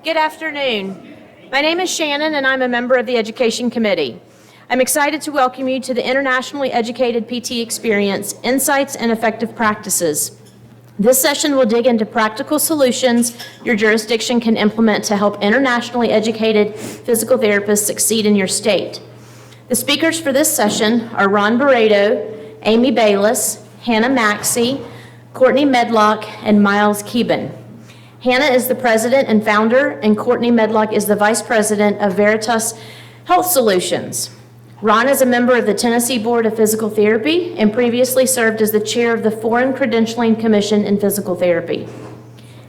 Good afternoon. My name is Shannon, and I'm a member of the Education Committee. I'm excited to welcome you to the Internationally Educated PT Experience, Insights and Effective Practices. This session will dig into practical solutions your jurisdiction can implement to help internationally educated physical therapists succeed in your state. The speakers for this session are Ron Barreto, Amy Bayless, Hannah Maxey, Courtney Medlock, and Miles Keeben. Hannah is the president and founder, and Courtney Medlock is the vice president of Veritas Health Solutions. Ron is a member of the Tennessee Board of Physical Therapy and previously served as the chair of the Foreign Credentialing Commission in Physical Therapy.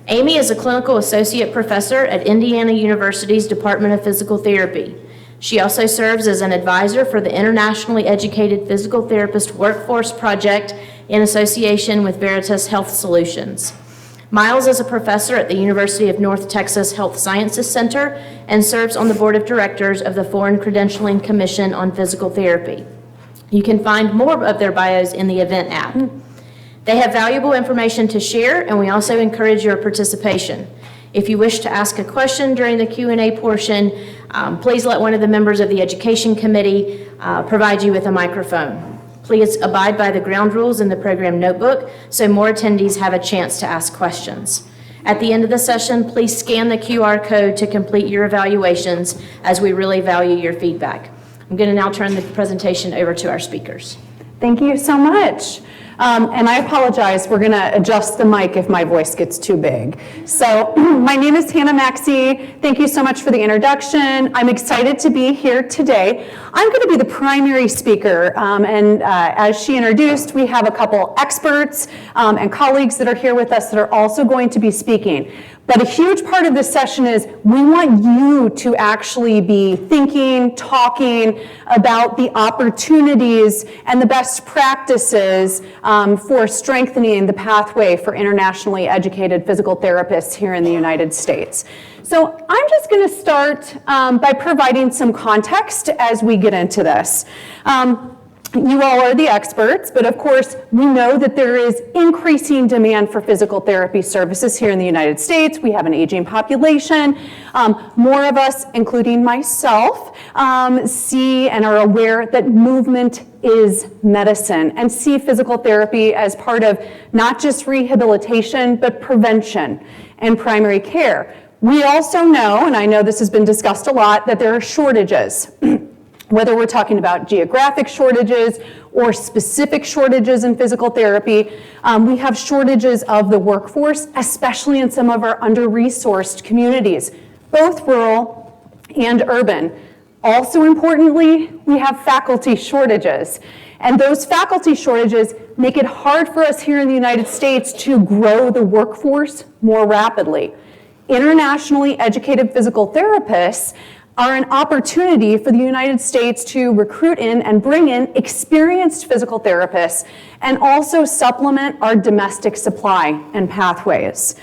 Amy is a clinical associate professor at Indiana University's Department of Physical Therapy. She also serves as an advisor for the Internationally Educated Physical Therapist Workforce Project in association with Veritas Health Solutions. Miles is a professor at the University of North Texas Health Sciences Center and serves on the board of directors of the Foreign Credentialing Commission on Physical Therapy. You can find more of their bios in the event app. They have valuable information to share, and we also encourage your participation. If you wish to ask a question during the Q&A portion, please let one of the members of the Education Committee provide you with a microphone. Please abide by the ground rules in the program notebook so more attendees have a chance to ask questions. At the end of the session, please scan the QR code to complete your evaluations, as we really value your feedback. I'm going to now turn the presentation over to our speakers. Thank you so much. And I apologize, we're going to adjust the mic if my voice gets too big. So my name is Hannah Maxey. Thank you so much for the introduction. I'm excited to be here today. I'm going to be the primary speaker, as she introduced, we have a couple experts and colleagues that are here with us that are also going to be speaking. But a huge part of this session is we want you to actually be thinking, talking about the opportunities and the best practices for strengthening the pathway for internationally educated physical therapists here in the United States. So I'm just going to start by providing some context as we get into this. You all are the experts, but of course, we know that there is increasing demand for physical therapy services here in the United States. We have an aging population. More of us, including myself, see and are aware that movement is medicine and see physical therapy as part of not just rehabilitation, but prevention and primary care. We also know, and I know this has been discussed a lot, that there are shortages. Whether we're talking about geographic shortages or specific shortages in physical therapy, we have shortages of the workforce, especially in some of our under-resourced communities, both rural and urban. Also importantly, we have faculty shortages. And those faculty shortages make it hard for us here in the United States to grow the workforce more rapidly. Internationally educated physical therapists are an opportunity for the United States to recruit in and bring in experienced physical therapists and also supplement our domestic supply and pathways.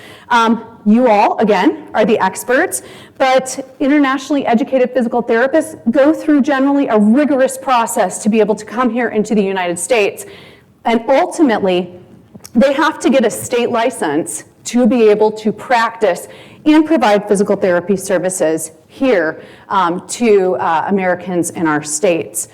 You all, again, are the experts, but internationally educated physical therapists go through generally a rigorous process to be able to come here into the United States. And ultimately, they have to get a state license to be able to practice and provide physical therapy services here to Americans in our states.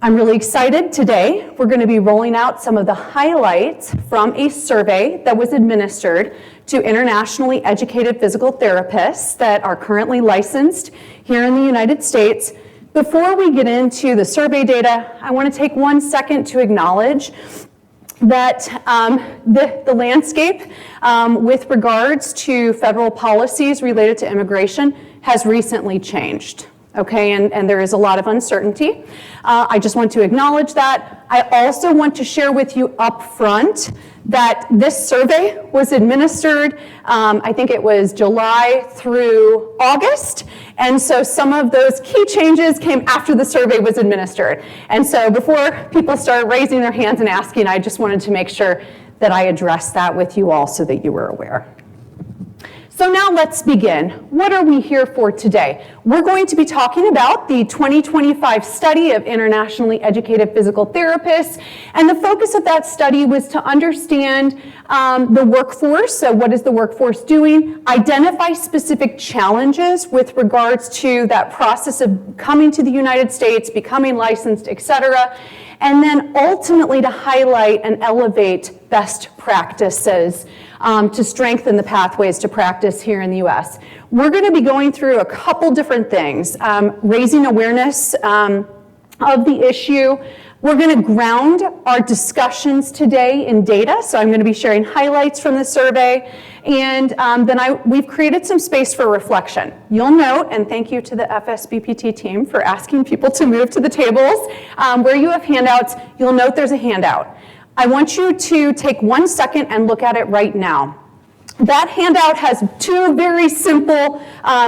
I'm really excited today. We're going to be rolling out some of the highlights from a survey that was administered to internationally educated physical therapists that are currently licensed here in the United States. Before we get into the survey data, I want to take 1 second to acknowledge that the landscape with regards to federal policies related to immigration has recently changed, okay, and there is a lot of uncertainty. I just want to acknowledge that. I also want to share with you up front that this survey was administered, I think it was July through August, and so some of those key changes came after the survey was administered. And so before people start raising their hands and asking, I just wanted to make sure that I addressed that with you all so that you were aware. So now let's begin. What are we here for today? We're going to be talking about the 2025 study of internationally educated physical therapists, and the focus of that study was to understand the workforce, so what is the workforce doing, identify specific challenges with regards to that process of coming to the United States, becoming licensed, etc., and then ultimately to highlight and elevate best practices to strengthen the pathways to practice here in the US. We're going to be going through a couple different things, raising awareness of the issue. We're going to ground our discussions today in data, so I'm going to be sharing highlights from the survey, and then we've created some space for reflection. You'll note, and thank you to the FSBPT team for asking people to move to the tables. Where you have handouts, you'll note there's a handout. I want you to take 1 second and look at it right now. That handout has two very simple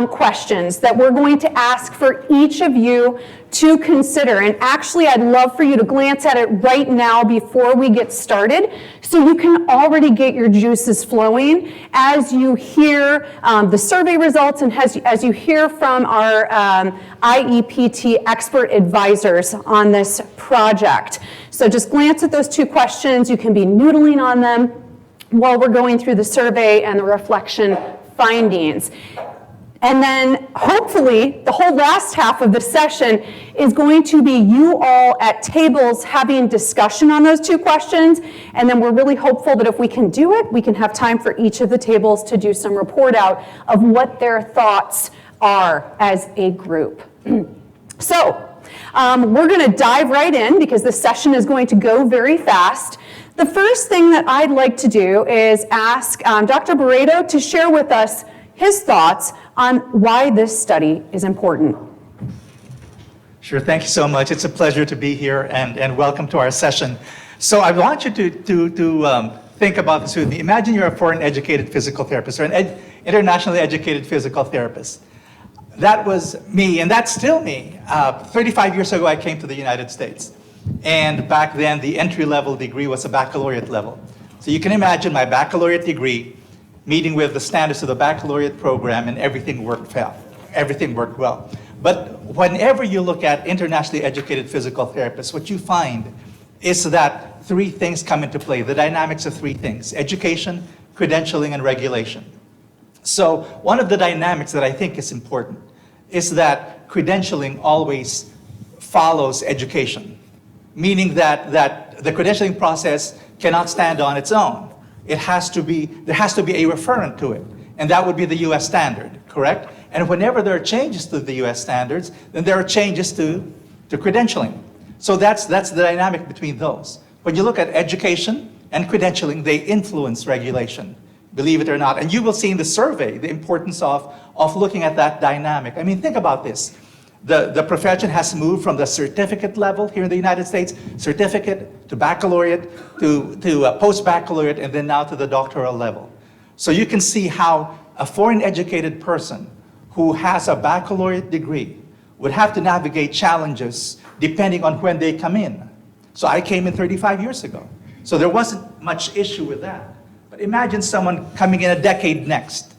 questions that we're going to ask for each of you to consider. And actually, I'd love for you to glance at it right now before we get started, so you can already get your juices flowing as you hear the survey results and as you hear from our IEPT expert advisors on this project. So just glance at those two questions. You can be noodling on them while we're going through the survey and the reflection findings. And then hopefully the whole last half of the session is going to be you all at tables having discussion on those two questions. And then we're really hopeful that if we can do it, we can have time for each of the tables to do some report out of what their thoughts are as a group. So we're going to dive right in because the session is going to go very fast. The first thing that I'd like to do is ask Dr. Barreto to share with us his thoughts on why this study is important. Sure, thank you so much. It's a pleasure to be here, and welcome to our session. So I want you to think about this with me. Imagine you're a foreign educated physical therapist or an internationally educated physical therapist. That was me, and that's still me. 35 years ago, I came to the United States. And back then, the entry-level degree was a baccalaureate level. So you can imagine my baccalaureate degree meeting with the standards of the baccalaureate program, and everything worked well. But whenever you look at internationally educated physical therapists, what you find is that three things come into play, the dynamics of three things: education, credentialing, and regulation. So one of the dynamics that I think is important is that credentialing always follows education, meaning that the credentialing process cannot stand on its own. There has to be a referent to it, and that would be the US standard, correct? And whenever there are changes to the US standards, then there are changes to credentialing. So that's the dynamic between those. When you look at education and credentialing, they influence regulation, believe it or not. And you will see in the survey the importance of looking at that dynamic. I mean, think about this. The profession has moved from the certificate level here in the United States, certificate to baccalaureate, to post-baccalaureate, and then now to the doctoral level. So you can see how a foreign educated person who has a baccalaureate degree would have to navigate challenges depending on when they come in. So I came in 35 years ago. So there wasn't much issue with that. But imagine someone coming in a decade next,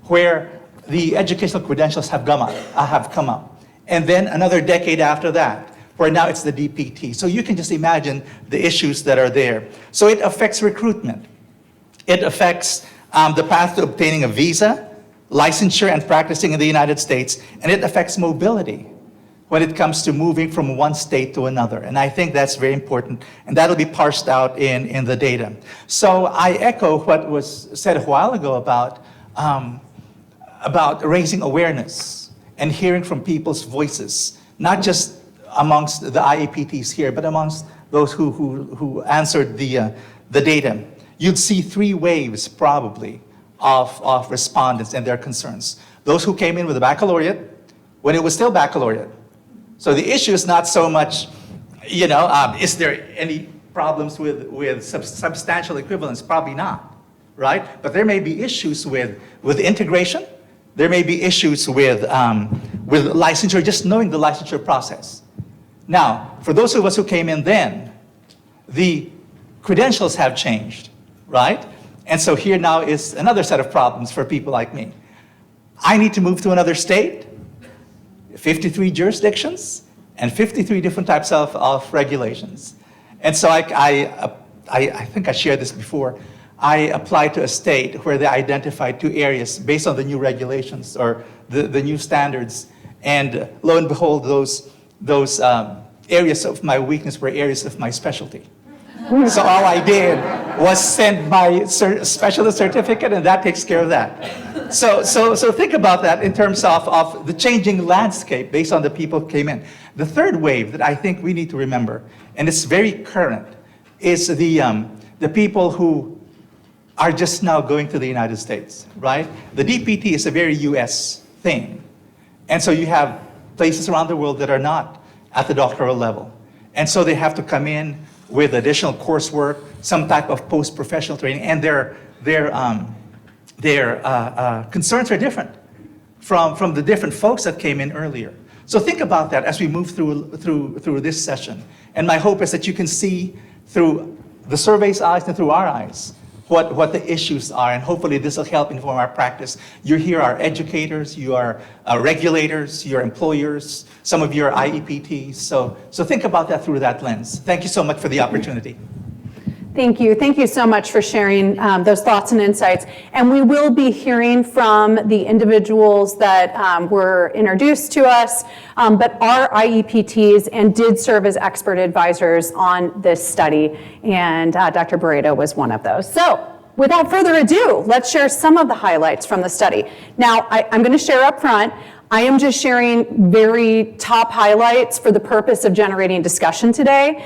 where the educational credentials have come up. And then another decade after that, where now it's the DPT. So you can just imagine the issues that are there. So it affects recruitment. It affects the path to obtaining a visa, licensure, and practicing in the United States. And it affects mobility when it comes to moving from one state to another. And I think that's very important. And that'll be parsed out in the data. So I echo what was said a while ago about raising awareness and hearing from people's voices, not just amongst the IEPTs here, but amongst those who answered the data. You'd see three waves, probably, of respondents and their concerns. Those who came in with a baccalaureate, when it was still baccalaureate. So the issue is not so much, is there any problems with substantial equivalence? Probably not, right? But there may be issues with integration. There may be issues with licensure, just knowing the licensure process. Now, for those of us who came in then, the credentials have changed, right? And so here now is another set of problems for people like me. I need to move to another state, 53 jurisdictions, and 53 different types of regulations. And so I think I shared this before. I applied to a state where they identified 2 areas based on the new regulations or the new standards. And lo and behold, those areas of my weakness were areas of my specialty. So all I did was send my specialist certificate, and that takes care of that. So think about that in terms of the changing landscape based on the people who came in. The third wave that I think we need to remember, and it's very current, is the people who are just now going to the United States, right? The DPT is a very US thing. And so you have places around the world that are not at the doctoral level. And so they have to come in with additional coursework, some type of post-professional training, and their concerns are different from the different folks that came in earlier. So think about that as we move through this session. And my hope is that you can see through the survey's eyes and through our eyes what the issues are, and hopefully this will help inform our practice. You here are educators, you are regulators, you're employers, some of you are IEPTs, so think about that through that lens. Thank you so much for the opportunity. Thank you. Thank you so much for sharing those thoughts and insights. And we will be hearing from the individuals that were introduced to us, but are IEPTs and did serve as expert advisors on this study. And Dr. Barreto was one of those. So without further ado, let's share some of the highlights from the study. Now, I'm going to share up front. I am just sharing very top highlights for the purpose of generating discussion today.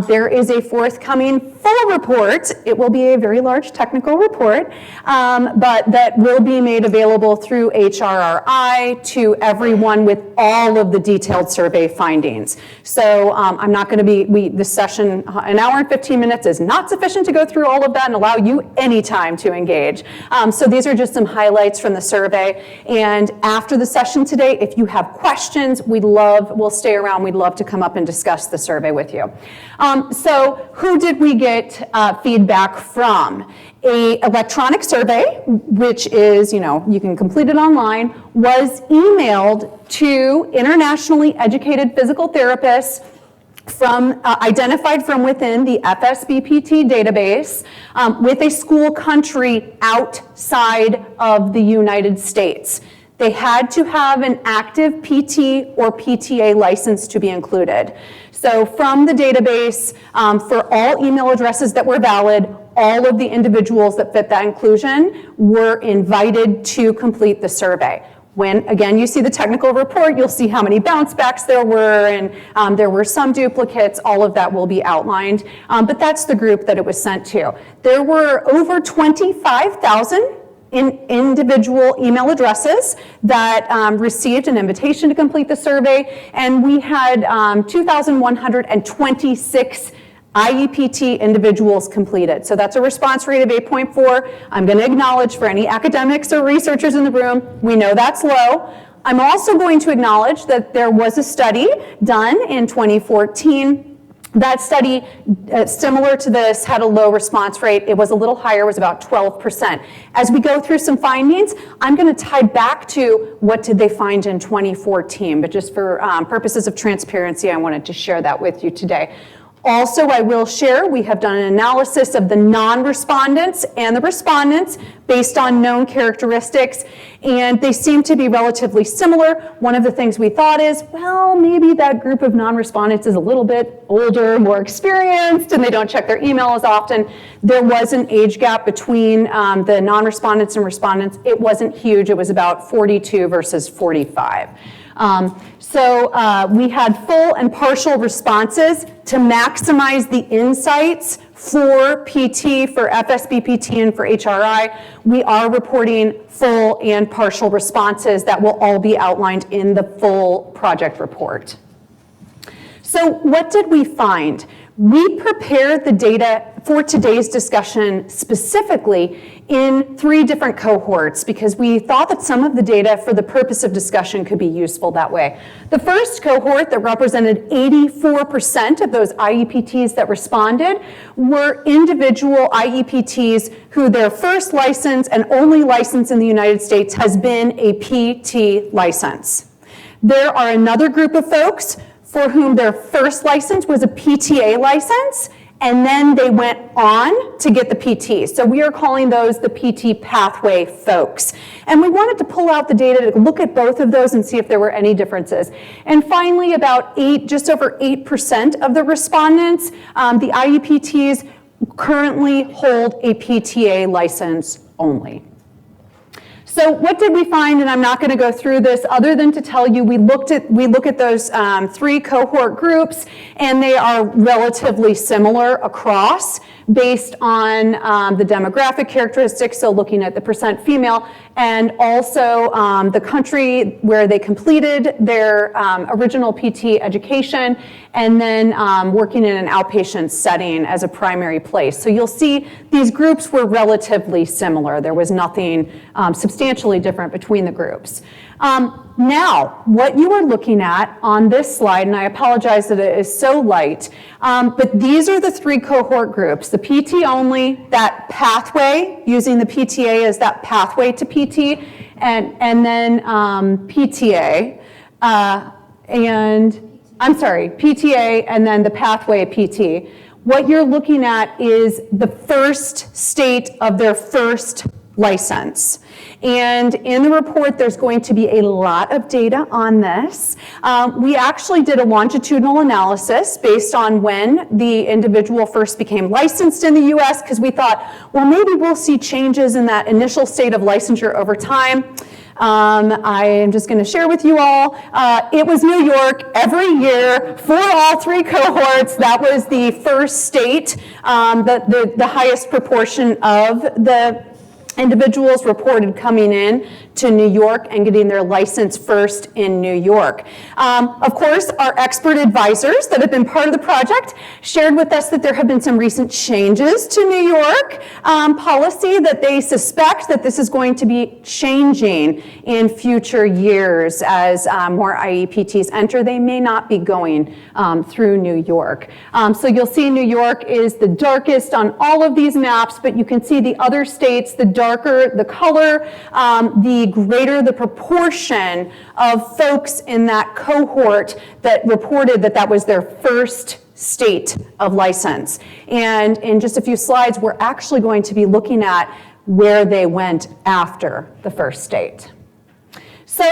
There is a forthcoming full report. It will be a very large technical report, but that will be made available through HRRI to everyone with all of the detailed survey findings. So I'm not going to be, this session, an hour and 15 minutes is not sufficient to go through all of that and allow you any time to engage. So these are just some highlights from the survey. And after the session today, if you have questions, we'll stay around. We'd love to come up and discuss the survey with you. So who did we get feedback from? A electronic survey, which is, you can complete it online, was emailed to internationally educated physical therapists identified from within the FSBPT database with a school country outside of the United States. They had to have an active PT or PTA license to be included. So from the database, for all email addresses that were valid, all of the individuals that fit that inclusion were invited to complete the survey. When, again, you see the technical report, you'll see how many bounce backs there were, and there were some duplicates. All of that will be outlined, but that's the group that it was sent to. There were over 25,000 individual email addresses that received an invitation to complete the survey, and we had 2,126 IEPT individuals completed. So that's a response rate of 8.4. I'm going to acknowledge for any academics or researchers in the room, we know that's low. I'm also going to acknowledge that there was a study done in 2014. That study, similar to this, had a low response rate. It was a little higher, it was about 12%. As we go through some findings, I'm going to tie back to what did they find in 2014, but just for purposes of transparency, I wanted to share that with you today. Also, I will share, we have done an analysis of the non-respondents and the respondents based on known characteristics, and they seem to be relatively similar. One of the things we thought is, well, maybe that group of non-respondents is a little bit older, more experienced, and they don't check their email as often. There was an age gap between the non-respondents and respondents. It wasn't huge. It was about 42 versus 45. So we had full and partial responses to maximize the insights for PT, for FSBPT, and for HRI. We are reporting full and partial responses that will all be outlined in the full project report. So what did we find? We prepared the data for today's discussion specifically in 3 different cohorts because we thought that some of the data for the purpose of discussion could be useful that way. The first cohort that represented 84% of those IEPTs that responded were individual IEPTs who their first license and only license in the United States has been a PT license. There are another group of folks for whom their first license was a PTA license, and then they went on to get the PT. So we are calling those the PT pathway folks. And we wanted to pull out the data to look at both of those and see if there were any differences. And finally, just over 8% of the respondents, the IEPTs currently hold a PTA license only. So what did we find? And I'm not going to go through this other than to tell you we look at those 3 cohort groups, and they are relatively similar across based on the demographic characteristics, so looking at the percent female, and also the country where they completed their original PT education, and then working in an outpatient setting as a primary place. So you'll see these groups were relatively similar. There was nothing substantially different between the groups. Now, what you are looking at on this slide, and I apologize that it is so light, but these are the 3 cohort groups. The PT only, that pathway, using the PTA as that pathway to PT, and then PTA, PTA, and then the pathway PT. What you're looking at is the first state of their first license. And in the report, there's going to be a lot of data on this. We actually did a longitudinal analysis based on when the individual first became licensed in the US, because we thought, well, maybe we'll see changes in that initial state of licensure over time. I am just going to share with you all. It was New York every year for all 3 cohorts. That was the first state, the highest proportion of the individuals reported coming in to New York and getting their license first in New York. Of course, our expert advisors that have been part of the project shared with us that there have been some recent changes to New York policy, that they suspect that this is going to be changing in future years as more IEPTs enter. They may not be going through New York. So you'll see New York is the darkest on all of these maps, but you can see the other states, the darker the color, the greater the proportion of folks in that cohort that reported that that was their first state of license. And in just a few slides, we're actually going to be looking at where they went after the first state. So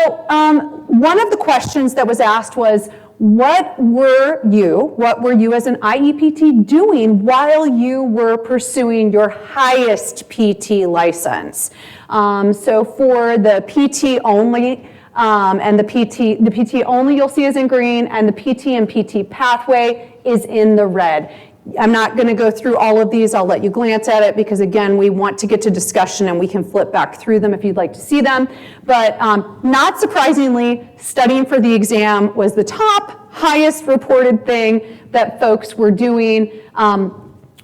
one of the questions that was asked was, what were you as an IEPT doing while you were pursuing your highest PT license? So for the PT only, and the PT only you'll see is in green, and the PT and PT pathway is in the red. I'm not going to go through all of these. I'll let you glance at it because, again, we want to get to discussion and we can flip back through them if you'd like to see them. But not surprisingly, studying for the exam was the top, highest reported thing that folks were doing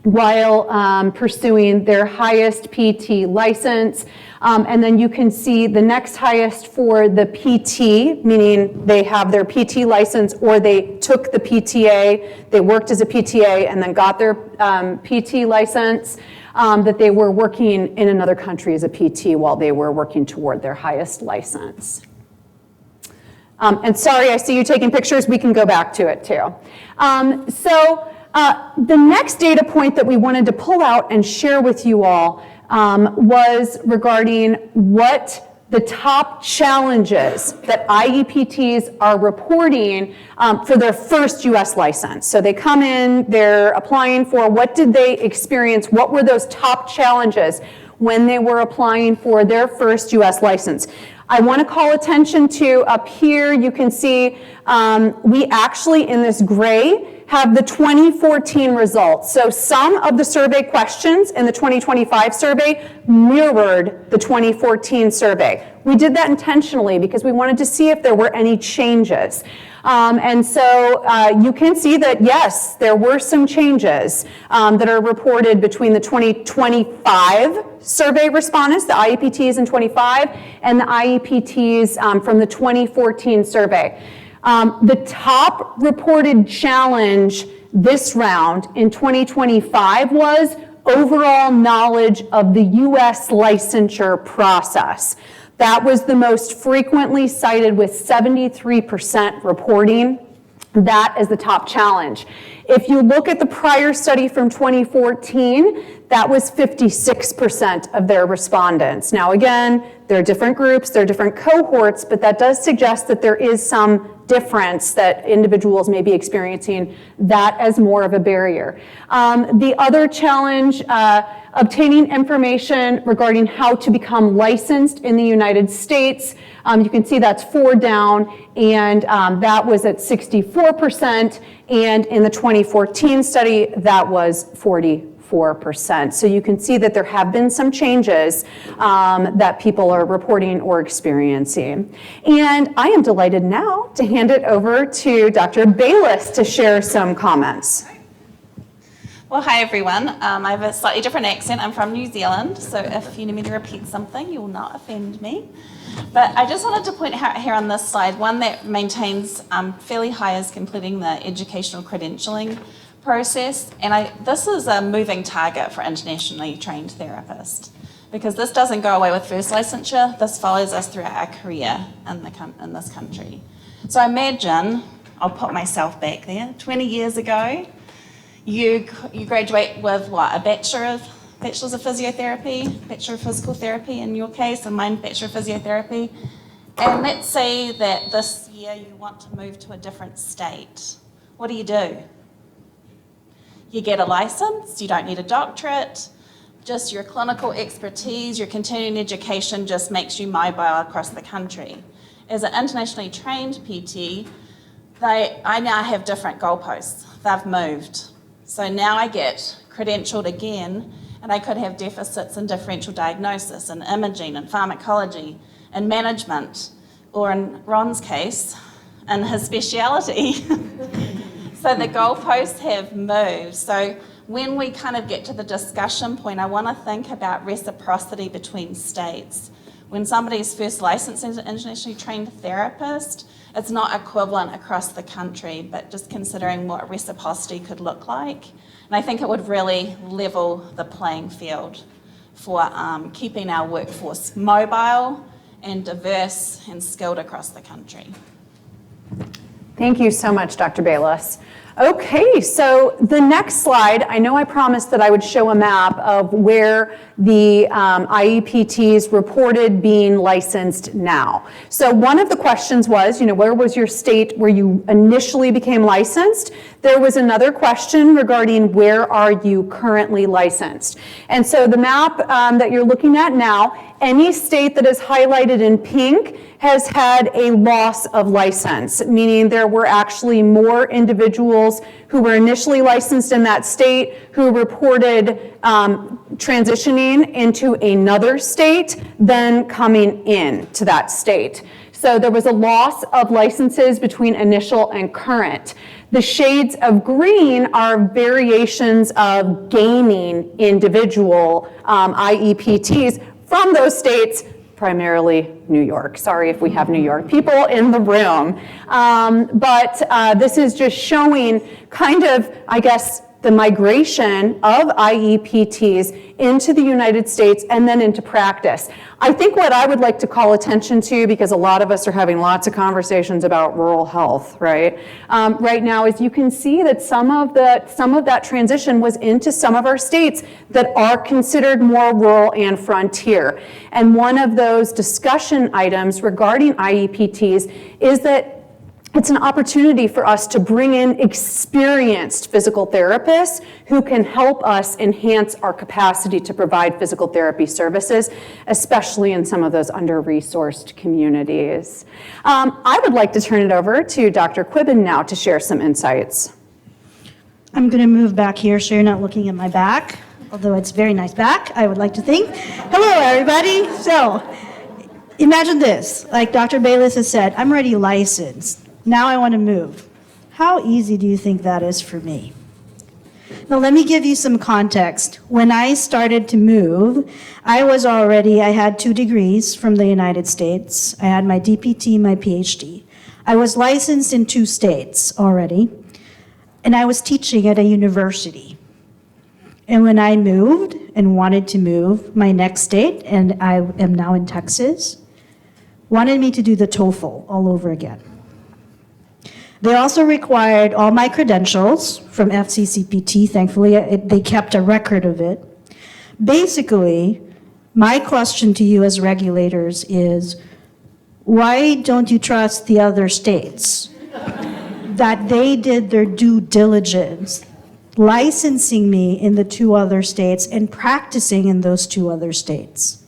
while pursuing their highest PT license. And then you can see the next highest for the PT, meaning they have their PT license or they took the PTA, they worked as a PTA and then got their PT license, that they were working in another country as a PT while they were working toward their highest license. And sorry, I see you taking pictures. We can go back to it too. The next data point that we wanted to pull out and share with you all was regarding what the top challenges that IEPTs are reporting for their first US license. So they come in, they're applying for, what did they experience? What were those top challenges when they were applying for their first US license? I want to call attention to up here, you can see we actually in this gray have the 2014 results. So some of the survey questions in the 2025 survey mirrored the 2014 survey. We did that intentionally because we wanted to see if there were any changes. And so you can see that, yes, there were some changes that are reported between the 2025 survey respondents, the IEPTs in 25, and the IEPTs from the 2014 survey. The top reported challenge this round in 2025 was overall knowledge of the U.S. licensure process. That was the most frequently cited, with 73% reporting that as the top challenge. If you look at the prior study from 2014, that was 56% of their respondents. Now again, there are different groups, there are different cohorts, but that does suggest that there is some difference that individuals may be experiencing that as more of a barrier. The other challenge, obtaining information regarding how to become licensed in the United States. You can see that's 4 down, and that was at 64%, and in the 2014 study, that was 44%. So you can see that there have been some changes that people are reporting or experiencing. And I am delighted now to hand it over to Dr. Bayless to share some comments. Well, hi everyone. I have a slightly different accent. I'm from New Zealand, so if you need me to repeat something, you will not offend me. But I just wanted to point out here on this slide, one that maintains fairly high is completing the educational credentialing process. And this is a moving target for internationally trained therapists, because this doesn't go away with first licensure. This follows us throughout our career in this country. So imagine, I'll put myself back there, 20 years ago, you graduate with what, a bachelor's of physiotherapy, bachelor of physical therapy in your case, and mine bachelor of physiotherapy. And let's say that this year you want to move to a different state. What do? You get a license, you don't need a doctorate, just your clinical expertise, your continuing education just makes you mobile across the country. As an internationally trained PT, I now have different goalposts. They've moved. So now I get credentialed again, and I could have deficits in differential diagnosis and imaging and pharmacology and management, or in Ron's case, in his speciality. So the goalposts have moved. So when we kind of get to the discussion point, I want to think about reciprocity between states. When somebody's first licensed as an internationally trained therapist, it's not equivalent across the country, but just considering what reciprocity could look like. And I think it would really level the playing field for keeping our workforce mobile and diverse and skilled across the country. Thank you so much, Dr. Bayless. Okay, so the next slide, I know I promised that I would show a map of where the IEPTs reported being licensed now. So one of the questions was, where was your state where you initially became licensed? There was another question regarding where are you currently licensed? And so the map that you're looking at now, any state that is highlighted in pink has had a loss of license, meaning there were actually more individuals who were initially licensed in that state who reported transitioning into another state than coming in to that state. So there was a loss of licenses between initial and current. The shades of green are variations of gaining individual IEPTs from those states, primarily New York. Sorry if we have New York people in the room. But this is just showing kind of, I guess, the migration of IEPTs into the United States and then into practice. I think what I would like to call attention to, because a lot of us are having lots of conversations about rural health, right? Right now, is you can see that some of that transition was into some of our states that are considered more rural and frontier. And one of those discussion items regarding IEPTs is that it's an opportunity for us to bring in experienced physical therapists who can help us enhance our capacity to provide physical therapy services, especially in some of those under-resourced communities. I would like to turn it over to Dr. Quibbin now to share some insights. I'm going to move back here so you're not looking at my back, although it's a very nice back, I would like to think. Hello, everybody. So imagine this, like Dr. Bayless has said, I'm already licensed. Now I want to move. How easy do you think that is for me? Now, let me give you some context. When I started to move, I had 2 degrees from the United States. I had my DPT, my PhD. I was licensed in 2 states already, and I was teaching at a university. And when I moved and wanted to move, my next state, and I am now in Texas, wanted me to do the TOEFL all over again. They also required all my credentials from FCCPT. Thankfully, they kept a record of it. Basically, my question to you as regulators is, why don't you trust the other states that they did their due diligence, licensing me in the 2 other states and practicing in those 2 other states?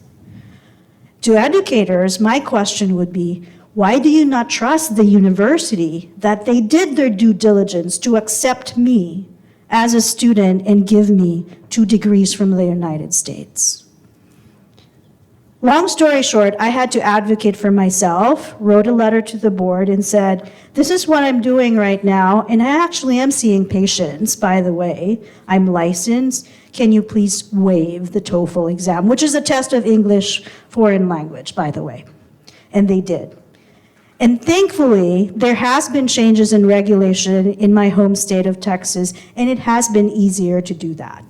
To educators, my question would be, why do you not trust the university that they did their due diligence to accept me as a student and give me 2 degrees from the United States? Long story short, I had to advocate for myself, wrote a letter to the board and said, this is what I'm doing right now, and I actually am seeing patients, by the way. I'm licensed. Can you please waive the TOEFL exam, which is a test of English foreign language, by the way. And they did. And thankfully, there has been changes in regulation in my home state of Texas, and it has been easier to do that.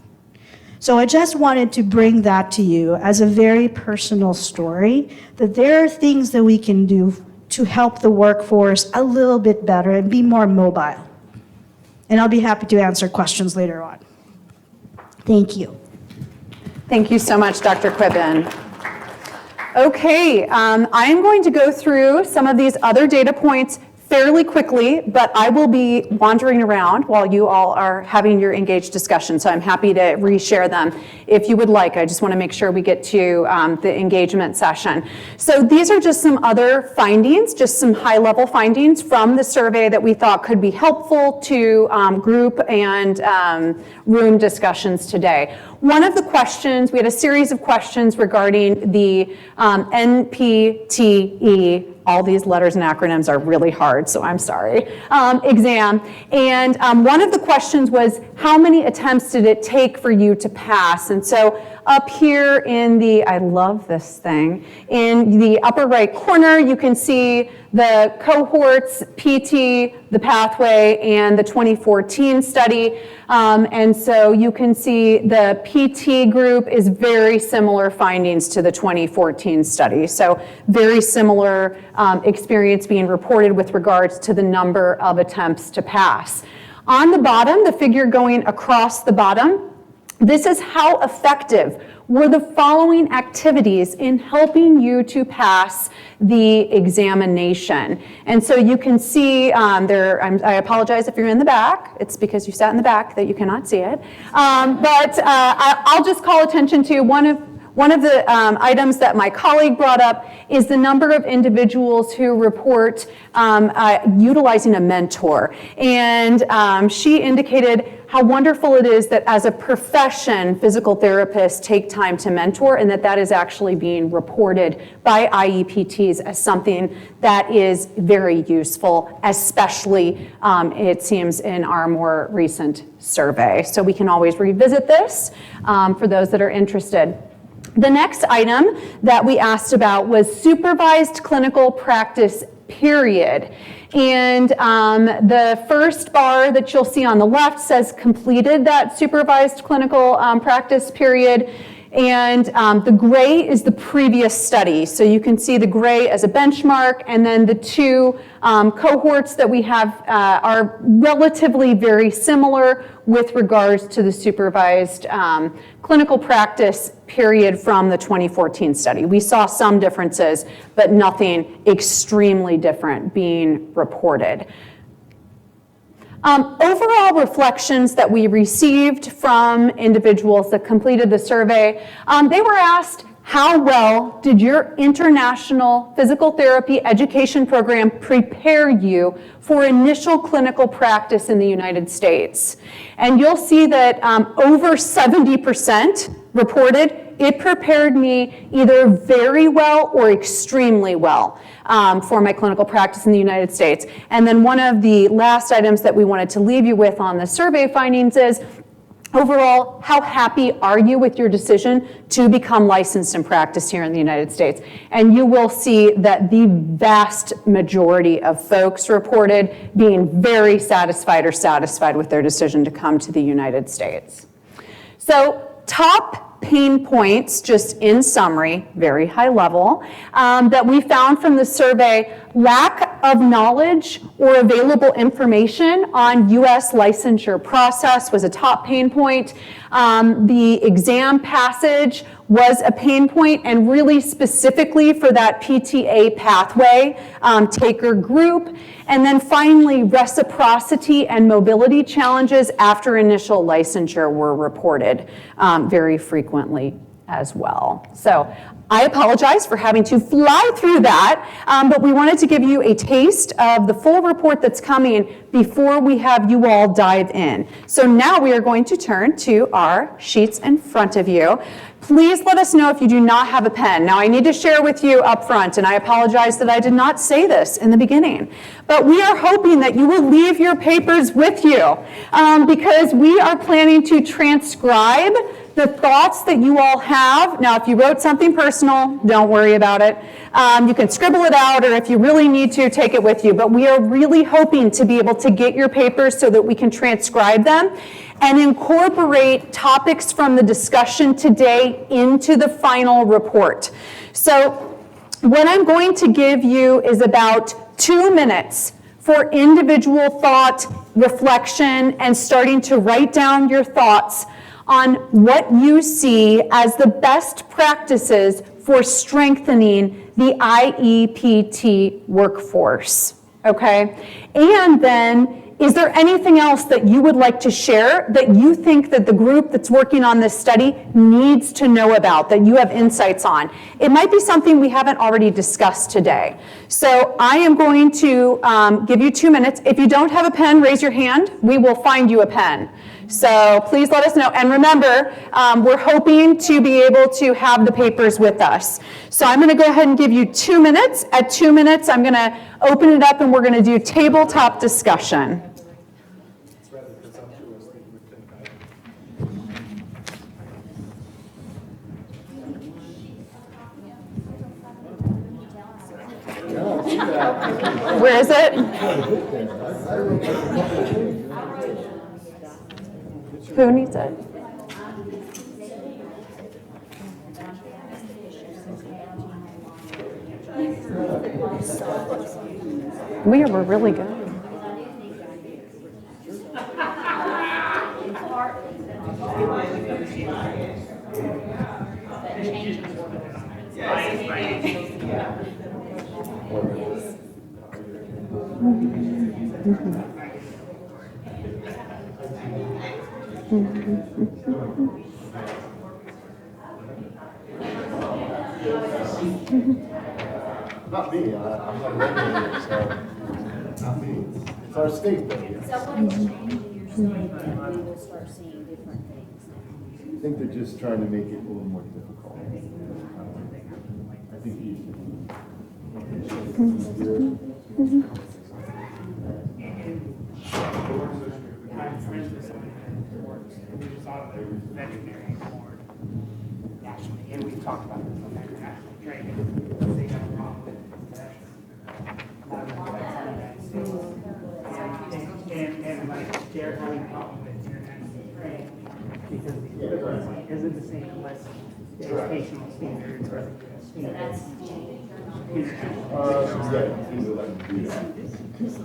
So I just wanted to bring that to you as a very personal story, that there are things that we can do to help the workforce a little bit better and be more mobile. And I'll be happy to answer questions later on. Thank you. Thank you so much, Dr. Quibbin. Okay, I'm going to go through some of these other data points fairly quickly, but I will be wandering around while you all are having your engaged discussion, so I'm happy to reshare them if you would like. I just want to make sure we get to the engagement session. So these are just some other findings, just some high-level findings from the survey that we thought could be helpful to group and room discussions today. One of the questions, we had a series of questions regarding the NPTE, all these letters and acronyms are really hard, so I'm sorry, exam. And one of the questions was, how many attempts did it take for you to pass? And so up here in the, I love this thing, in the upper right corner, you can see the cohorts, PT, the pathway, and the 2014 study. And so you can see the PT group is very similar findings to the 2014 study. So very similar experience being reported with regards to the number of attempts to pass. On the bottom, the figure going across the bottom, this is how effective were the following activities in helping you to pass the examination. And so you can see I apologize if you're in the back. It's because you sat in the back that you cannot see it. I'll just call attention to one of the items that my colleague brought up is the number of individuals who report utilizing a mentor. And she indicated how wonderful it is that as a profession, physical therapists take time to mentor, and that is actually being reported by IEPTs as something that is very useful, especially it seems in our more recent survey. So we can always revisit this for those that are interested. The next item that we asked about was supervised clinical practice period. And the first bar that you'll see on the left says completed that supervised clinical practice period. And the gray is the previous study. So you can see the gray as a benchmark, and then the 2 cohorts that we have are relatively very similar with regards to the supervised clinical practice period from the 2014 study. We saw some differences, but nothing extremely different being reported. Overall reflections that we received from individuals that completed the survey, they were asked, how well did your international physical therapy education program prepare you for initial clinical practice in the United States? And you'll see that over 70% reported it prepared me either very well or extremely well. for my clinical practice in the United States. And then one of the last items that we wanted to leave you with on the survey findings is, overall, how happy are you with your decision to become licensed in practice here in the United States? And you will see that the vast majority of folks reported being very satisfied or satisfied with their decision to come to the United States. So, top pain points, just in summary, very high level, that we found from the survey: lack of knowledge or available information on U.S. licensure process was a top pain point. The exam passage was a pain point, and really specifically for that PTA pathway taker group. And then finally, reciprocity and mobility challenges after initial licensure were reported very frequently as well. So I apologize for having to fly through that, but we wanted to give you a taste of the full report that's coming before we have you all dive in. So now we are going to turn to our sheets in front of you. Please let us know if you do not have a pen. Now, I need to share with you up front, and I apologize that I did not say this in the beginning, but we are hoping that you will leave your papers with you because we are planning to transcribe the thoughts that you all have. Now, if you wrote something personal, don't worry about it. You can scribble it out, or if you really need to, take it with you. But we are really hoping to be able to get your papers so that we can transcribe them and incorporate topics from the discussion today into the final report. So what I'm going to give you is about 2 minutes for individual thought, reflection, and starting to write down your thoughts on what you see as the best practices for strengthening the IEPT workforce, okay? And then, is there anything else that you would like to share that you think that the group that's working on this study needs to know about, that you have insights on? It might be something we haven't already discussed today. So I am going to give you 2 minutes. If you don't have a pen, raise your hand. We will find you a pen. So please let us know. And remember, we're hoping to be able to have the papers with us. So I'm going to go ahead and give you 2 minutes. At 2 minutes, I'm going to open it up and we're going to do tabletop discussion. Where is it? Who needs it? We were really good. Not me, I'm not regulated, so, not me. It's our state though. We will start seeing different things. I think they're just trying to make it a little more difficult. I think veterinary board nationally, and we've talked about this on international training. They have a problem with possession. And like they're having a problem with international trade because the equivalency isn't the same unless the educational standards are the standards.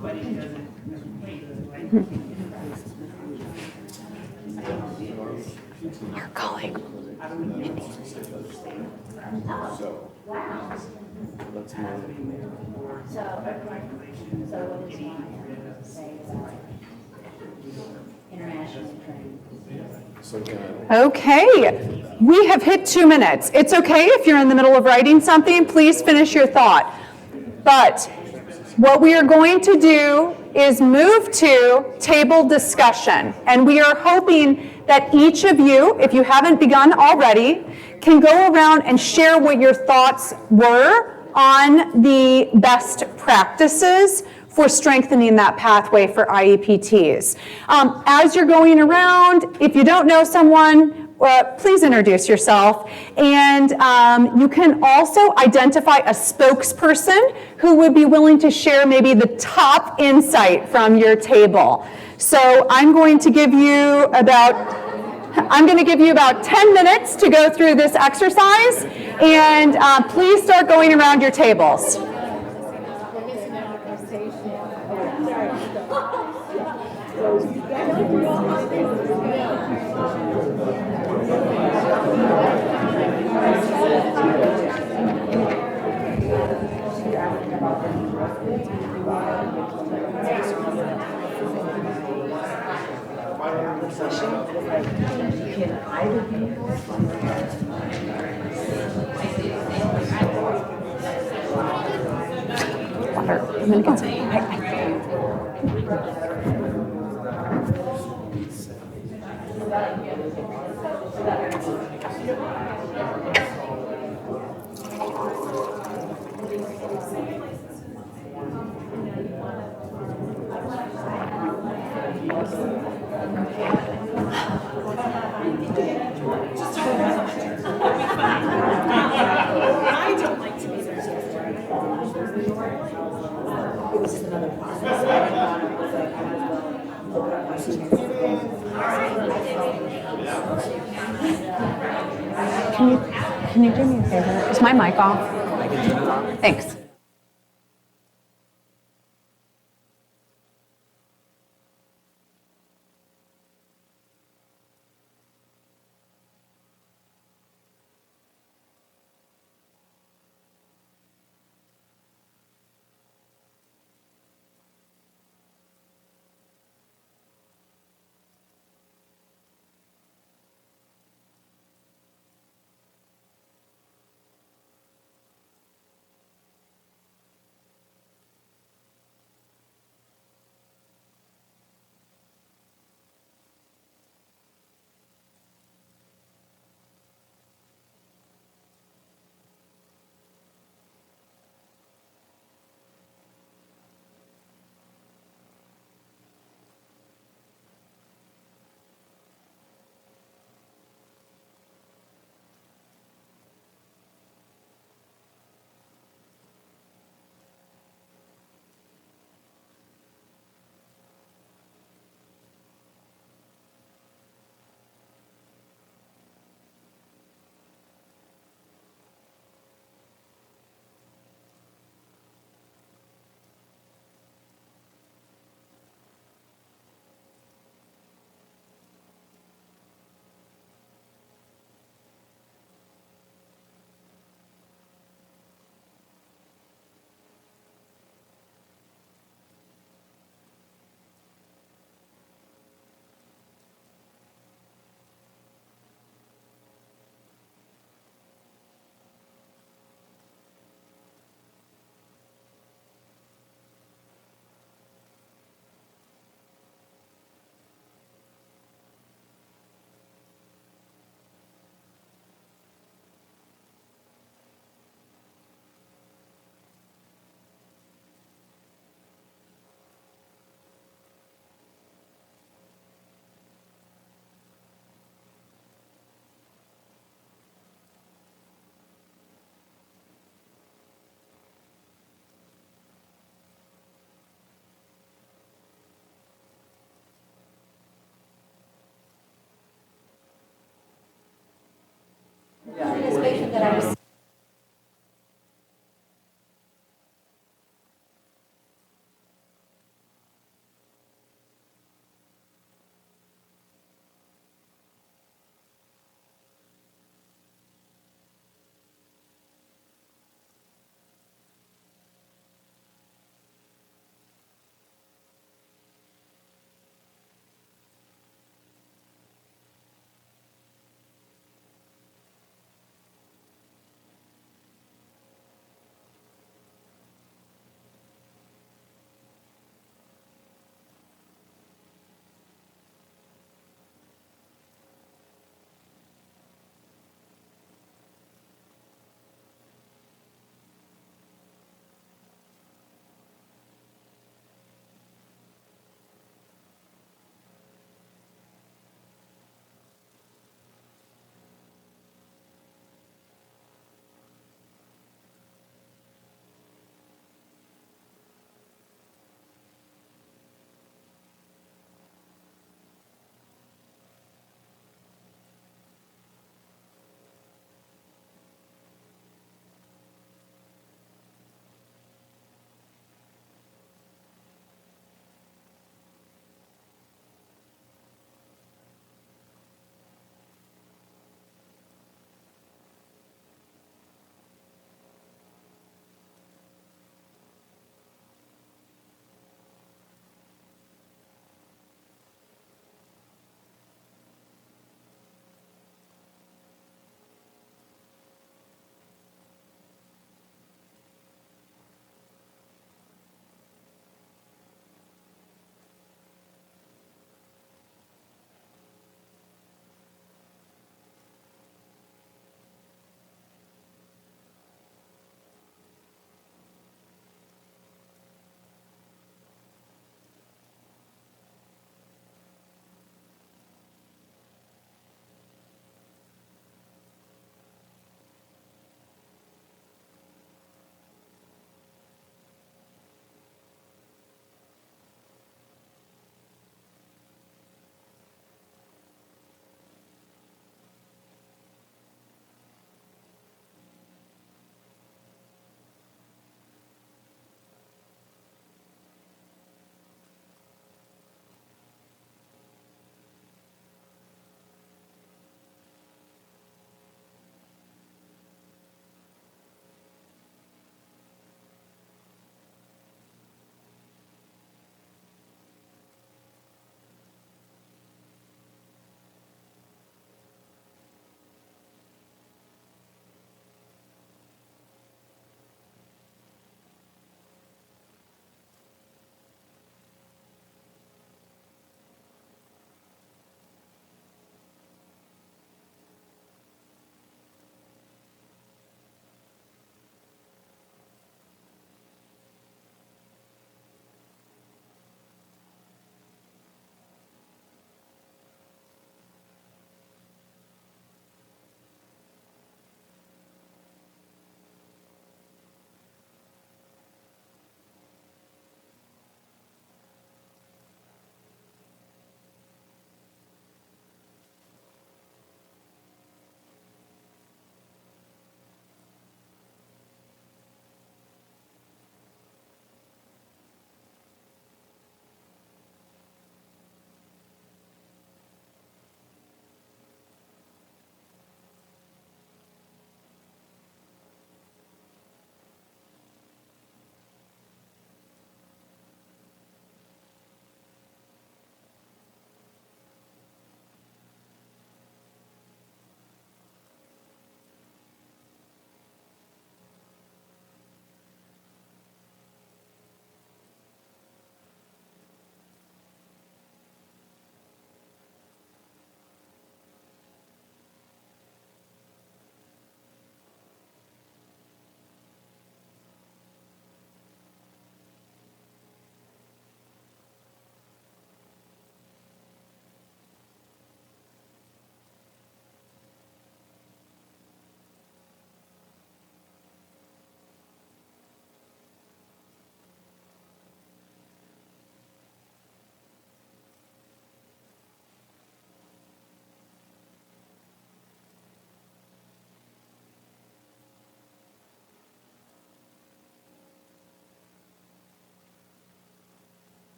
But it doesn't. Our colleague. So what does he say about international trade? Okay, we have hit 2 minutes. It's okay if you're in the middle of writing something, please finish your thought. But what we are going to do is move to table discussion. And we are hoping that each of you, if you haven't begun already, can go around and share what your thoughts were on the best practices for strengthening that pathway for IEPTs. As you're going around, if you don't know someone, please introduce yourself. And you can also identify a spokesperson who would be willing to share maybe the top insight from your table. So I'm going to give you about 10 minutes to go through this exercise, and please start going around your tables. Water. I'm gonna go. Can you do me a favor? Is my mic off? I can turn it on. Thanks.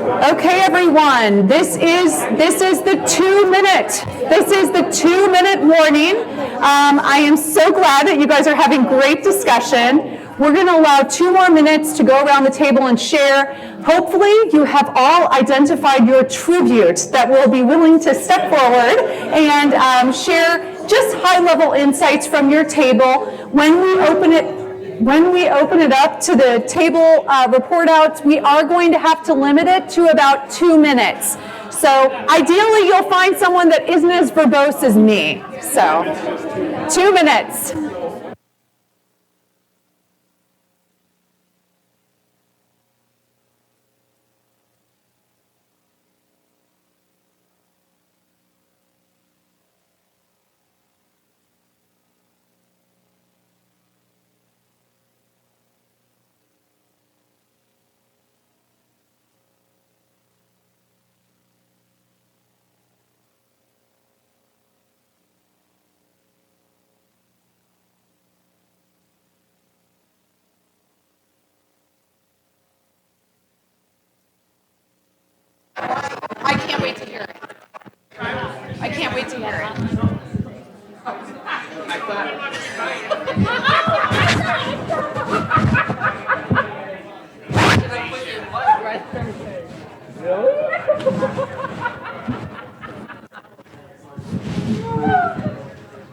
Okay, everyone, this is the 2-minute warning. I am so glad that you guys are having great discussion. We're going to allow 2 more minutes to go around the table and share. Hopefully, you have all identified your tribute that will be willing to step forward and share just high-level insights from your table. When we open it up to the table report outs, we are going to have to limit it to about 2 minutes. So ideally, you'll find someone that isn't as verbose as me. So 2 minutes. I can't wait to hear it. I can't wait to hear it.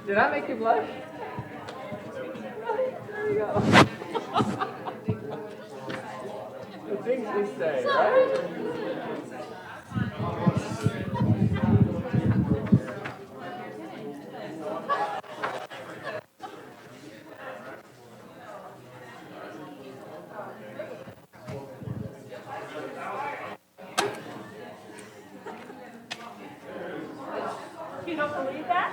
Did I make you blush? There you go. The things we say, right? You don't believe that?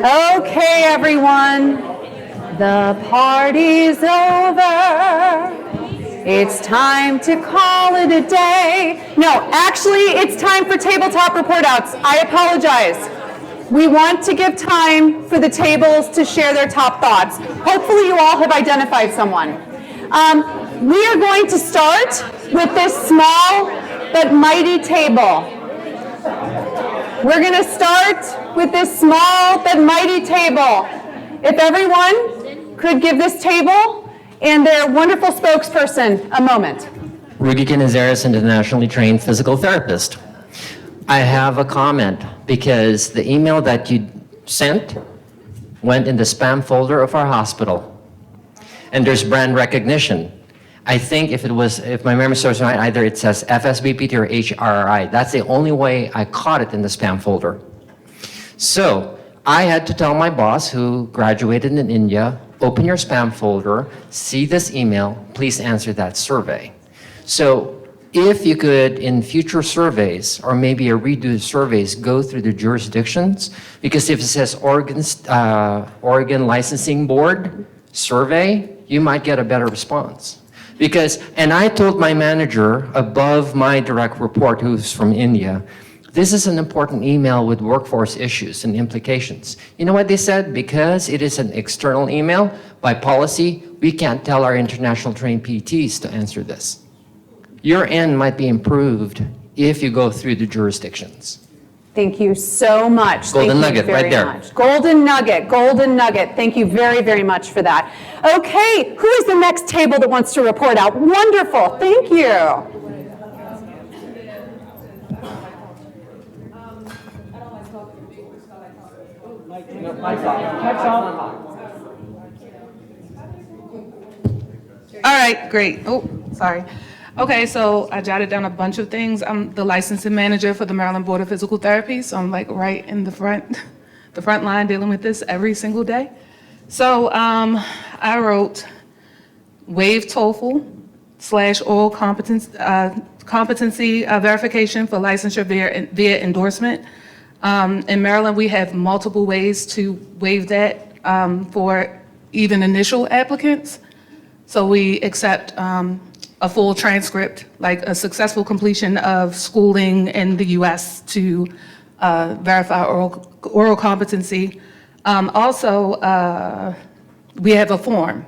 Okay, everyone, the party's over. It's time to call it a day. No, actually, it's time for tabletop report outs. I apologize. We want to give time for the tables to share their top thoughts. Hopefully, you all have identified someone. We are going to start with this small but mighty table. We're going to start with this small but mighty table. If everyone could give this table and their wonderful spokesperson a moment. Rugi Canizares, internationally trained physical therapist. I have a comment because the email that you sent went in the spam folder of our hospital. And there's brand recognition. I think if my memory serves right, either it says FSBPT or HRI. That's the only way I caught it in the spam folder. So I had to tell my boss, who graduated in India, open your spam folder, see this email, please answer that survey. So if you could, in future surveys, or maybe a redo surveys, go through the jurisdictions, because if it says Oregon Licensing Board survey, you might get a better response. And I told my manager above my direct report, who's from India, this is an important email with workforce issues and implications. You know what they said? Because it is an external email, by policy, we can't tell our international trained PTs to answer this. Your end might be improved if you go through the jurisdictions. Thank you so much. Golden nugget right there. Much. Golden nugget, golden nugget. Thank you very, very much for that. Okay, who is the next table that wants to report out? Wonderful, thank you. All right, great. Oh, sorry. Okay, so I jotted down a bunch of things. I'm the licensing manager for the Maryland Board of Physical Therapy, so I'm like right in the front the front line dealing with this every single day. So I wrote waive TOEFL / oral competency verification for licensure via endorsement. In Maryland, we have multiple ways to waive that for even initial applicants. So we accept a full transcript, like a successful completion of schooling in the US to verify oral competency. Also, we have a form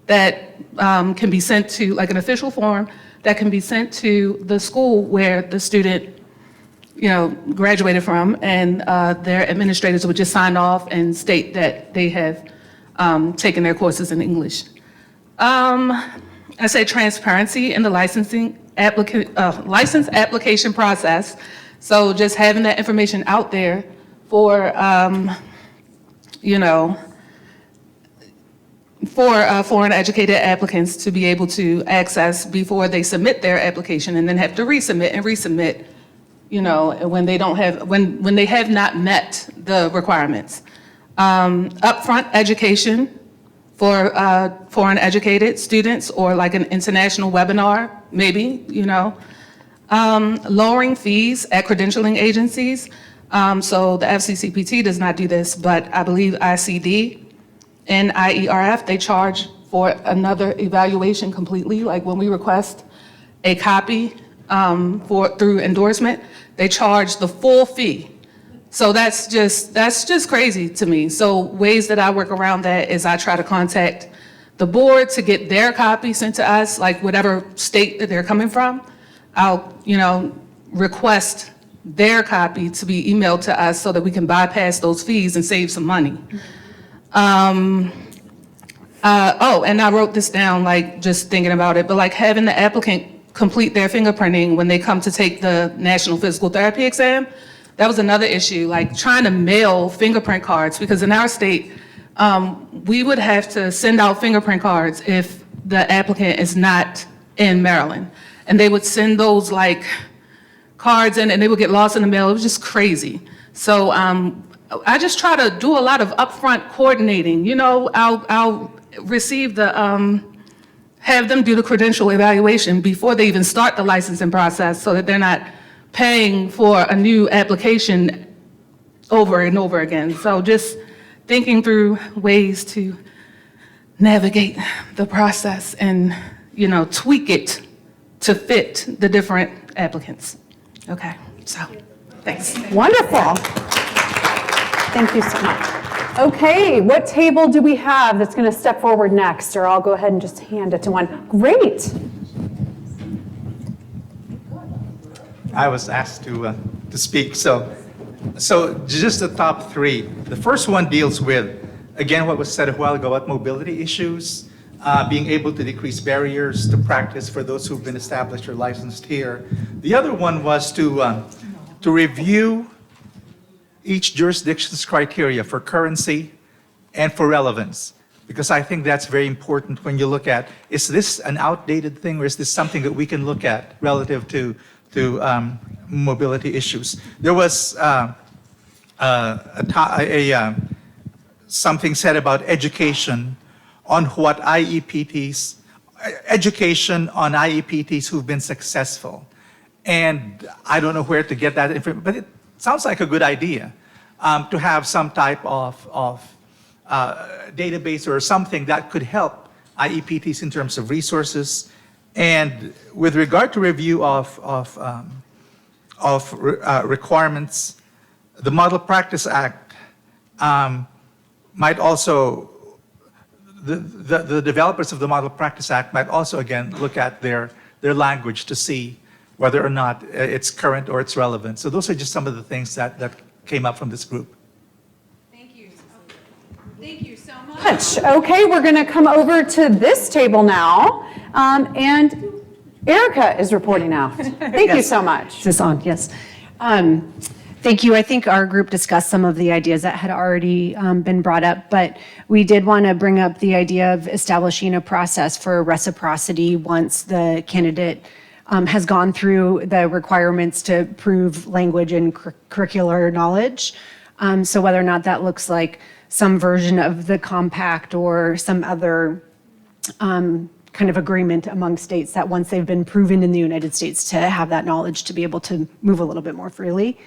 that can be sent to, like an official form, that can be sent to the school where the student, graduated from, and their administrators would just sign off and state that they have taken their courses in English. I say transparency in the license application process. So just having that information out there for, for foreign educated applicants to be able to access before they submit their application and then have to resubmit, when they don't have, when they have not met the requirements. Upfront education for foreign educated students, or like an international webinar, maybe, lowering fees at credentialing agencies. So the FCCPT does not do this, but I believe ICD and IERF, they charge for another evaluation completely. Like when we request a copy through endorsement, they charge the full fee. So that's just crazy to me. So ways that I work around that is I try to contact the board to get their copy sent to us, like whatever state that they're coming from. I'll, request their copy to be emailed to us so that we can bypass those fees and save some money. And I wrote this down, like just thinking about it, but like having the applicant complete their fingerprinting when they come to take the National Physical Therapy exam. That was another issue, like trying to mail fingerprint cards, because in our state, we would have to send out fingerprint cards if the applicant is not in Maryland. And they would send those like cards in and they would get lost in the mail. It was just crazy. So I just try to do a lot of upfront coordinating. I'll receive the, have them do the credential evaluation before they even start the licensing process so that they're not paying for a new application over and over again. So just thinking through ways to navigate the process and, tweak it to fit the different applicants. Okay, so thanks. Wonderful. Thank you so much. Okay, what table do we have that's going to step forward next? Or I'll go ahead and just hand it to one. Great. I was asked to speak. So just the top three. The first one deals with, again, what was said a while ago about mobility issues, being able to decrease barriers to practice for those who've been established or licensed here. The other one was to review each jurisdiction's criteria for currency and for relevance, because I think that's very important when you look at, is this an outdated thing, or is this something that we can look at relative to mobility issues? There was something said about education on what IEPTs, education on IEPTs who've been successful. And I don't know where to get that information, but it sounds like a good idea to have some type of database or something that could help IEPTs in terms of resources. And with regard to review of requirements, the Model Practice Act might also, the developers of the Model Practice Act might also, again, look at their language to see whether or not it's current or it's relevant. So those are just some of the things that came up from this group. Thank you. Thank you so much. Okay, we're going to come over to this table now. And Erica is reporting out. Thank you so much. Is this on? Yes. Thank you. I think our group discussed some of the ideas that had already been brought up, but we did want to bring up the idea of establishing a process for reciprocity once the candidate has gone through the requirements to prove language and curricular knowledge. So whether or not that looks like some version of the compact or some other kind of agreement among states that once they've been proven in the United States to have that knowledge to be able to move a little bit more freely.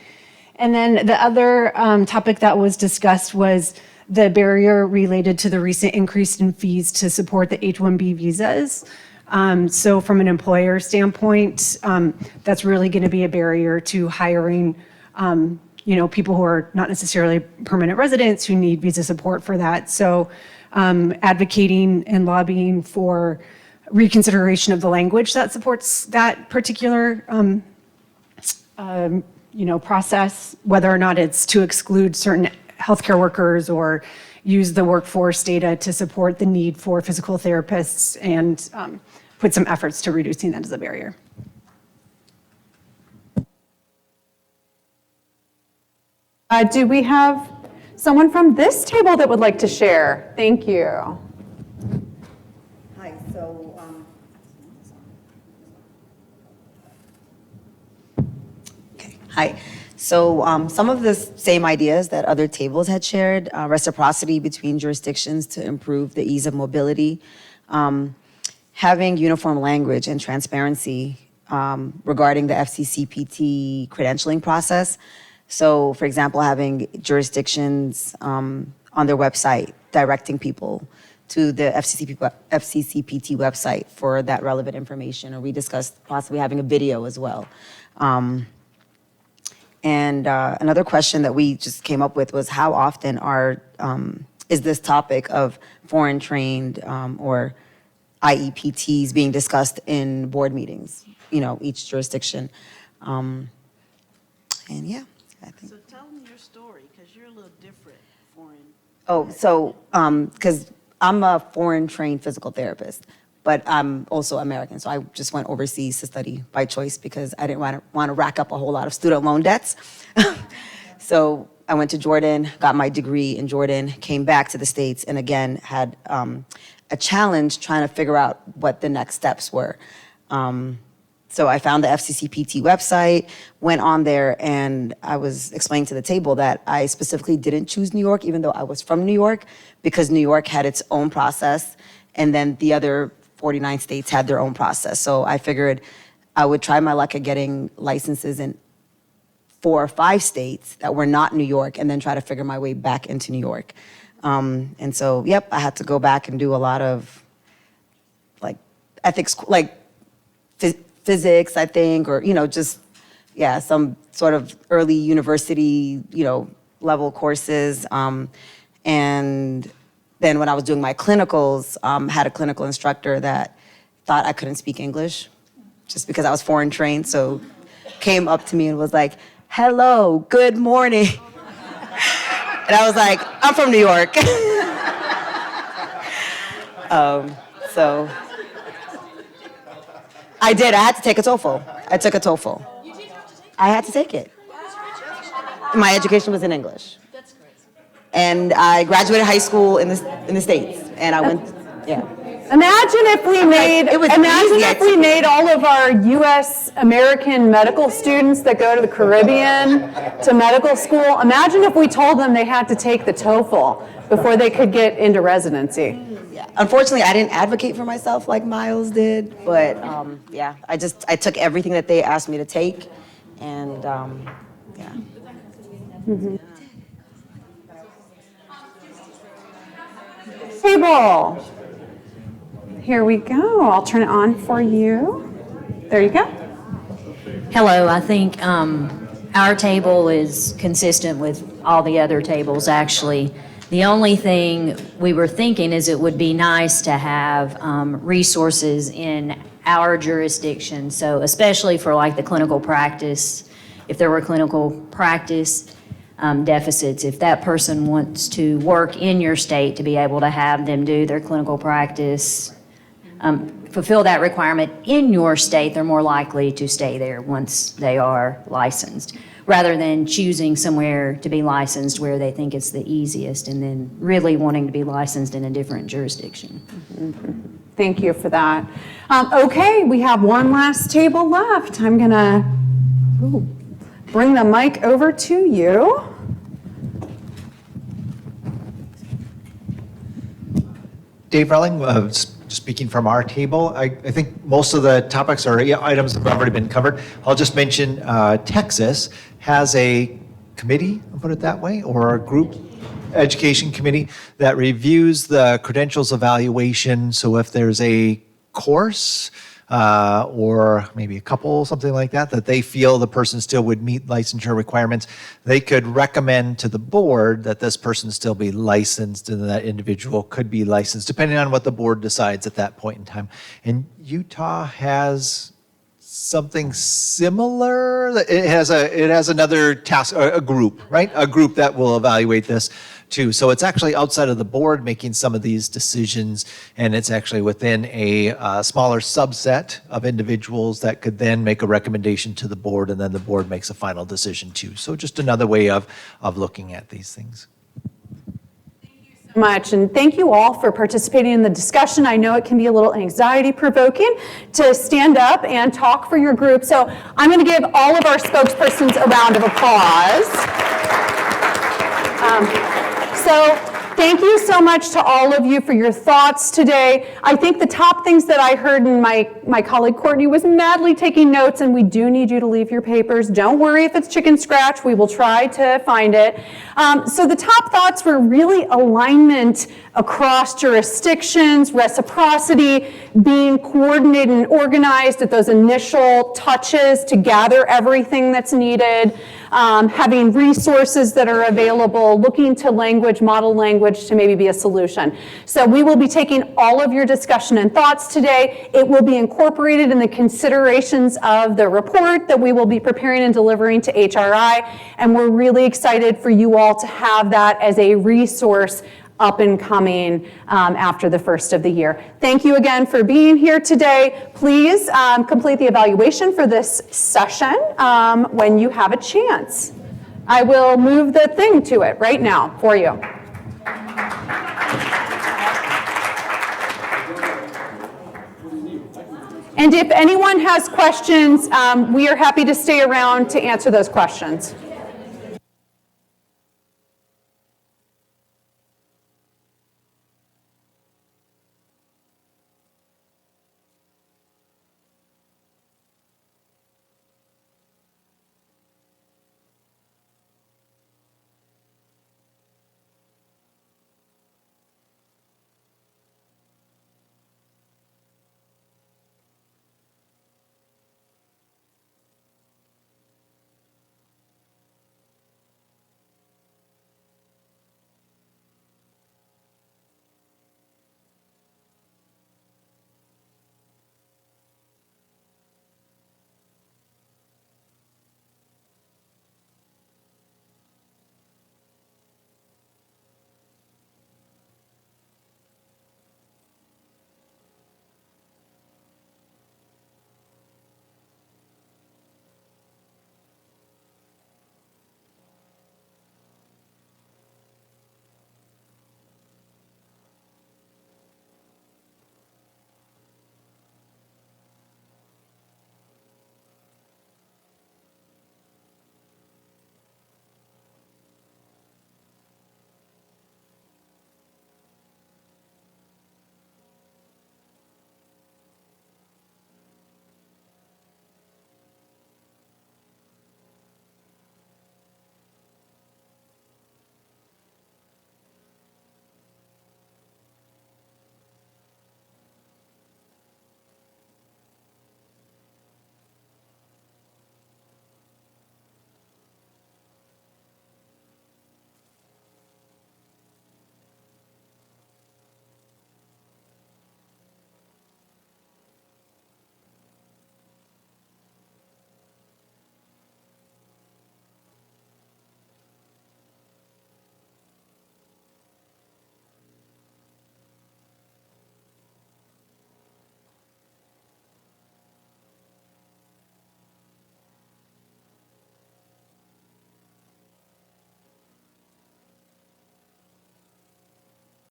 And then the other topic that was discussed was the barrier related to the recent increase in fees to support the H-1B visas. So from an employer standpoint, that's really going to be a barrier to hiring people who are not necessarily permanent residents who need visa support for that. So advocating and lobbying for reconsideration of the language that supports that particular process, whether or not it's to exclude certain healthcare workers or use the workforce data to support the need for physical therapists and put some efforts to reducing that as a barrier. Do we have someone from this table that would like to share? Thank you. Hi, so, Hi. So some of the same ideas that other tables had shared, reciprocity between jurisdictions to improve the ease of mobility, having uniform language and transparency regarding the FCCPT credentialing process. So, for example, having jurisdictions on their website directing people to the FCCPT website for that relevant information, or we discussed possibly having a video as well. And another question that we just came up with was how often is this topic of foreign trained or IEPTs being discussed in board meetings, each jurisdiction. And yeah, I think. So tell them your story, because you're a little different, foreign. Oh, so, because I'm a foreign trained physical therapist, but I'm also American. So I just went overseas to study by choice because I didn't want to rack up a whole lot of student loan debts. So I went to Jordan, got my degree in Jordan, came back to the States, and again had a challenge trying to figure out what the next steps were. So I found the FCCPT website, went on there, and I was explaining to the table that I specifically didn't choose New York, even though I was from New York, because New York had its own process, and then the other 49 states had their own process. So I figured I would try my luck at getting licenses in 4 or 5 states that were not New York, and then try to figure my way back into New York. And so, yep, I had to go back and do a lot of ethics, physics, I think, or, some sort of early university, level courses. And then when I was doing my clinicals, had a clinical instructor that thought I couldn't speak English just because I was foreign trained. So came up to me and was like, hello, good morning. And I was like, I'm from New York. So I did. I had to take a TOEFL. I took a TOEFL. I had to take it. My education was in English. That's crazy. And I graduated high school in the States. And I went, yeah. Imagine if we made all of our U.S. American medical students that go to the Caribbean to medical school, imagine if we told them they had to take the TOEFL before they could get into residency. Yeah. Unfortunately, I didn't advocate for myself like Miles did, but I took everything that they asked me to take, and yeah. Mm-hmm. Table. Here we go. I'll turn it on for you. There you go. Hello. I think our table is consistent with all the other tables, actually. The only thing we were thinking is it would be nice to have resources in our jurisdiction. So especially for like the clinical practice, if there were clinical practice deficits, if that person wants to work in your state, to be able to have them do their clinical practice, fulfill that requirement in your state, they're more likely to stay there once they are licensed, rather than choosing somewhere to be licensed where they think it's the easiest and then really wanting to be licensed in a different jurisdiction. Mm-hmm. Thank you for that. Okay, we have one last table left. I'm gonna bring the mic over to you. Dave Relling, speaking from our table. I think most of the topics or items have already been covered. I'll just mention Texas has a committee, I'll put it that way, or a group education committee that reviews the credentials evaluation. So if there's a course or maybe a couple, something like that, that they feel the person still would meet licensure requirements, they could recommend to the board that this person still be licensed and that individual could be licensed, depending on what the board decides at that point in time. And Utah has something similar. It has another task, a group, right? A group that will evaluate this too. So it's actually outside of the board making some of these decisions, and it's actually within a smaller subset of individuals that could then make a recommendation to the board, and then the board makes a final decision too. So just another way of looking at these things. Much, and thank you all for participating in the discussion. I know it can be a little anxiety provoking to stand up and talk for your group, so I'm going to give all of our spokespersons a round of applause. So thank you so much to all of you for your thoughts today. I think the top things that I heard, and my colleague Courtney was madly taking notes, and we do need you to leave your papers. Don't worry if it's chicken scratch, we will try to find it. So the top thoughts were really alignment across jurisdictions, reciprocity, being coordinated and organized at those initial touches to gather everything that's needed, having resources that are available, looking to language, model language to maybe be a solution. So we will be taking all of your discussion and thoughts today. It will be incorporated in the considerations of the report that we will be preparing and delivering to HRI, and we're really excited for you all to have that as a resource up and coming after the first of the year. Thank you again for being here today. Please complete the evaluation for this session when you have a chance. I will move the thing to it right now for you. And if anyone has questions, we are happy to stay around to answer those questions.